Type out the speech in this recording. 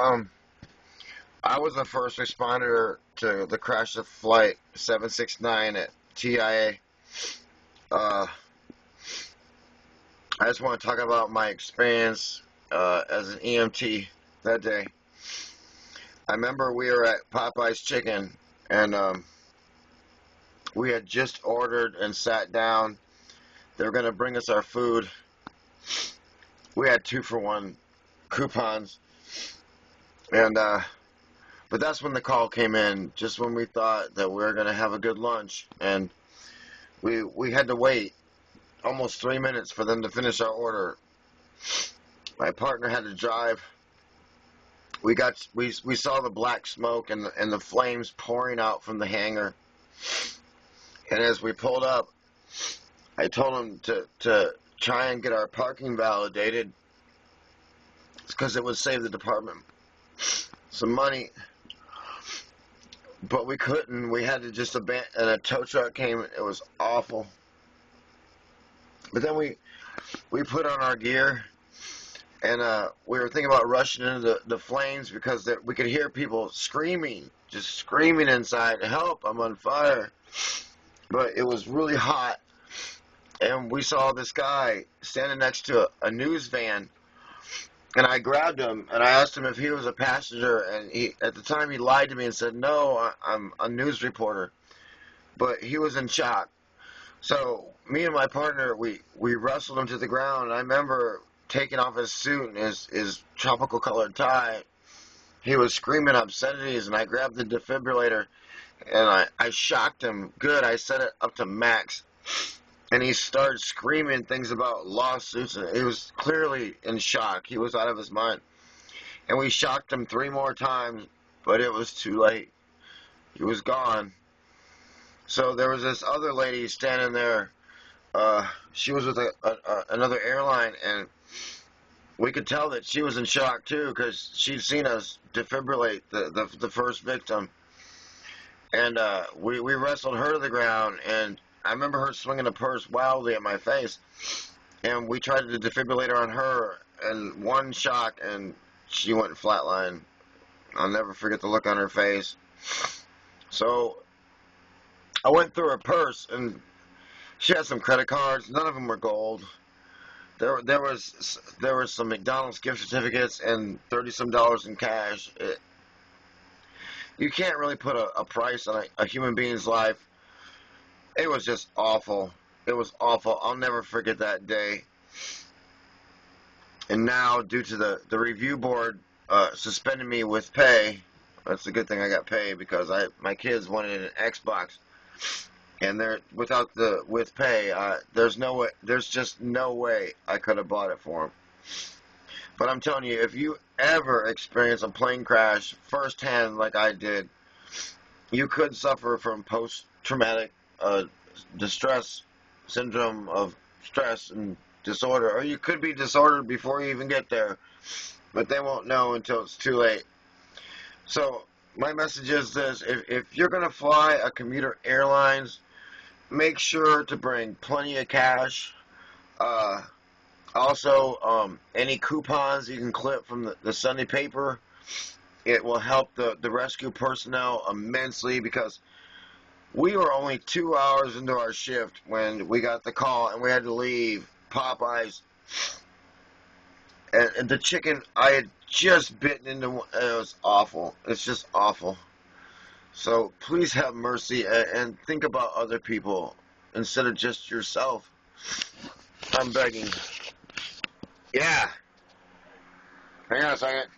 Um, I was the first responder to the crash of Flight 769 at TIA. Uh, I just want to talk about my experience as an EMT that day. I remember we were at Popeye's Chicken, and we had just ordered and sat down. They were going to bring us our food. We had 2-for-1 coupons, and but that's when the call came in, just when we thought that we were going to have a good lunch, and we had to wait almost 3 minutes for them to finish our order. My partner had to drive. We saw the black smoke and the flames pouring out from the hangar. And as we pulled up, I told him to try and get our parking validated, because it would save the department some money. But we couldn't. We had to just abandon, and a tow truck came. It was awful. But then we put on our gear, and we were thinking about rushing into the flames, because we could hear people screaming, just screaming inside, "Help, I'm on fire." But it was really hot, and we saw this guy standing next to a news van, and I grabbed him, and I asked him if he was a passenger, and at the time he lied to me and said, "No, I'm a news reporter." But he was in shock. So me and my partner, we wrestled him to the ground, and I remember taking off his suit and his tropical colored tie. He was screaming obscenities, and I grabbed the defibrillator, and I shocked him good. I set it up to max, and he started screaming things about lawsuits, and he was clearly in shock. He was out of his mind. And we shocked him 3 more times, but it was too late. He was gone. So there was this other lady standing there. She was with another airline, and we could tell that she was in shock too, because she'd seen us defibrillate the first victim. And we wrestled her to the ground, and I remember her swinging a purse wildly at my face. And we tried the defibrillator on her, and one shock, and she went flatline. I'll never forget the look on her face. So I went through her purse, and she had some credit cards. None of them were gold. There was some McDonald's gift certificates and $30-some in cash. You can't really put a price on a human being's life. It was just awful. It was awful. I'll never forget that day. And now, due to the review board suspending me with pay, that's a good thing I got paid, because my kids wanted an Xbox, and with pay, there's just no way I could have bought it for them. But I'm telling you, if you ever experience a plane crash firsthand like I did, you could suffer from post-traumatic distress syndrome of stress and disorder, or you could be disordered before you even get there, but they won't know until it's too late. So my message is this: if you're going to fly a commuter airlines, make sure to bring plenty of cash. Also, any coupons you can clip from the Sunday paper, it will help the rescue personnel immensely, because we were only 2 hours into our shift when we got the call, and we had to leave Popeye's. And the chicken, I had just bitten into, and it was awful. It's just awful. So please have mercy and think about other people instead of just yourself. I'm begging. Yeah. Hang on a second.